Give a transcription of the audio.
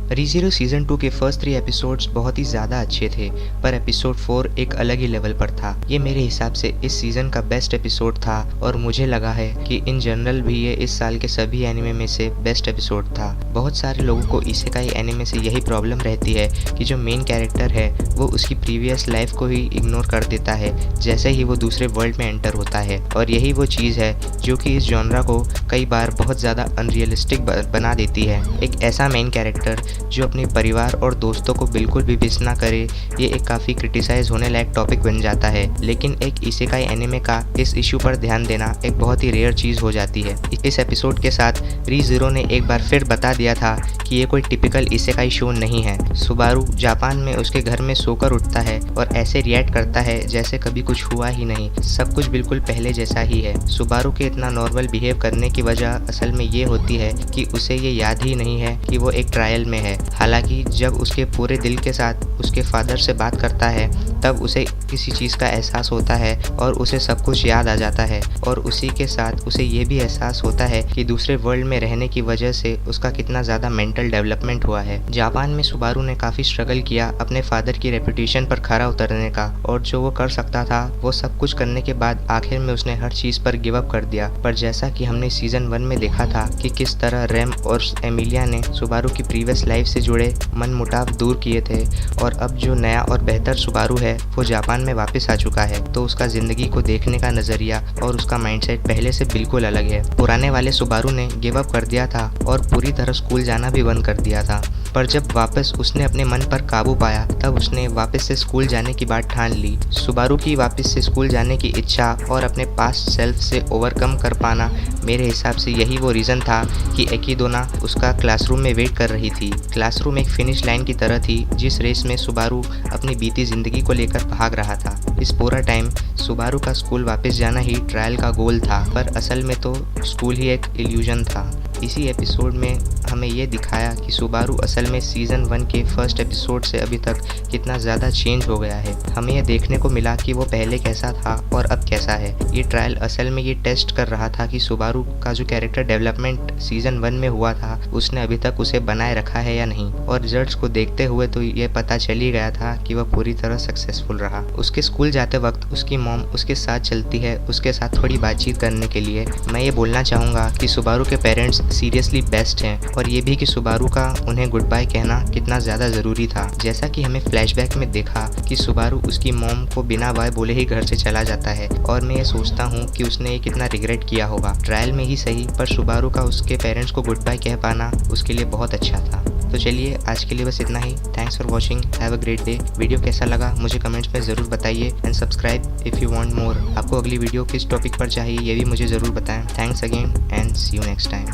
रीज़ीरो season 2 के first 3 episodes बहुत ही ज़्यादा अच्छे थे, पर एपिसोड 4 एक अलग ही लेवल पर था। ये मेरे हिसाब से इस सीज़न का बेस्ट एपिसोड था और मुझे लगा है कि इन जनरल भी ये इस साल के सभी एनिमे में से बेस्ट एपिसोड था। बहुत सारे लोगों को इसेकाई एनिमे से यही प्रॉब्लम रहती है कि जो मेन कैरेक्टर है वो उसकी प्रीवियस लाइफ को ही इग्नोर कर देता है जैसे ही वो दूसरे वर्ल्ड में एंटर होता है, और यही वो चीज़ है जो कि इस जॉनरा को कई बार बहुत ज़्यादा अनरियलिस्टिक बना देती है। एक ऐसा मेन कैरेक्टर जो अपने परिवार और दोस्तों को बिल्कुल भी मिस ना करे, ये एक काफ़ी क्रिटिसाइज होने लायक टॉपिक बन जाता है। लेकिन एक इसेकाई एनिमे का इस इशू पर ध्यान देना एक बहुत ही रेयर चीज़ हो जाती है। इस एपिसोड के साथ रीज़ीरो ने एक बार फिर बता दिया था कि ये कोई टिपिकल इसेकाई शो नहीं है। सुबारू जापान में उसके घर में सोकर उठता है और ऐसे रिएक्ट करता है जैसे कभी कुछ हुआ ही नहीं, सब कुछ बिल्कुल पहले जैसा ही है। सुबारू के इतना नॉर्मल बिहेव करने की वजह असल में ये होती है कि उसे ये याद ही नहीं है कि वो एक ट्रायल में है। हालांकि जब उसके पूरे दिल के साथ उसके फादर से बात करता है तब उसे किसी चीज़ का एहसास होता है और उसे सब कुछ याद आ जाता है, और उसी के साथ उसे ये भी एहसास होता है कि दूसरे वर्ल्ड में रहने की वजह से उसका कितना ज़्यादा मेंटल डेवलपमेंट हुआ है। जापान में सुबारू ने काफ़ी स्ट्रगल किया अपने फादर की रेपुटेशन पर खरा उतरने का, और जो वो कर सकता था वो सब कुछ करने के बाद आखिर में उसने हर चीज़ पर गिव अप कर दिया। पर जैसा कि हमने सीज़न 1 में देखा था कि किस तरह रैम और एमिलिया ने सुबारू की प्रीवियस लाइफ से जुड़े मन मुटाव दूर किए थे, और अब जो नया और बेहतर सुबारू है वो जापान में वापस आ चुका है, तो उसका ज़िंदगी को देखने का नज़रिया और उसका माइंडसेट पहले से बिल्कुल अलग है। पुराने वाले सुबारू ने गिव अप कर दिया था और पूरी तरह स्कूल जाना भी बंद कर दिया था, पर जब वापस उसने अपने मन पर काबू पाया तब उसने वापस से स्कूल जाने की बात ठान ली। सुबारू की वापस से स्कूल जाने की इच्छा और अपने पास्ट सेल्फ से ओवरकम कर पाना, मेरे हिसाब से यही वो रीज़न था कि एकिडोना उसका क्लासरूम में वेट कर रही थी। क्लासरूम एक फिनिश लाइन की तरह थी जिस रेस में सुबारू अपनी बीती ज़िंदगी को लेकर भाग रहा था। इस पूरा टाइम सुबारू का स्कूल वापस जाना ही ट्रायल का गोल था, पर असल में तो स्कूल ही एक इल्यूजन था। इसी एपिसोड में हमें ये दिखाया कि सुबारू असल में सीज़न 1 के फर्स्ट एपिसोड से अभी तक कितना ज़्यादा चेंज हो गया है। हमें यह देखने को मिला कि वो पहले कैसा था और अब कैसा है। ये ट्रायल असल में ये टेस्ट कर रहा था कि सुबारू का जो कैरेक्टर डेवलपमेंट सीज़न 1 में हुआ था उसने अभी तक उसे बनाए रखा है या नहीं, और रिजल्ट्स को देखते हुए तो ये पता चल ही गया था कि वह पूरी तरह सक्सेसफुल रहा। उसके स्कूल जाते वक्त उसकी मॉम उसके साथ चलती है उसके साथ थोड़ी बातचीत करने के लिए। मैं ये बोलना चाहूँगा कि सुबारू के पेरेंट्स सीरियसली बेस्ट हैं, और ये भी कि सुबारू का उन्हें गुड बाय कहना कितना ज़्यादा ज़रूरी था। जैसा कि हमें फ्लैशबैक में देखा कि सुबारू उसकी मॉम को बिना बाय बोले ही घर से चला जाता है, और मैं ये सोचता हूँ कि उसने ये कितना रिग्रेट किया होगा। ट्रायल में ही सही, पर सुबारू का उसके पेरेंट्स को गुड बाय कह पाना उसके लिए बहुत अच्छा था। तो चलिए आज के लिए बस इतना ही। Thanks for watching, have a great day. Video कैसा लगा मुझे कमेंट्स में ज़रूर बताइए, and subscribe if you want more. आपको अगली वीडियो किस टॉपिक पर चाहिए ये भी मुझे ज़रूर बताएं। Thanks again and see you next time.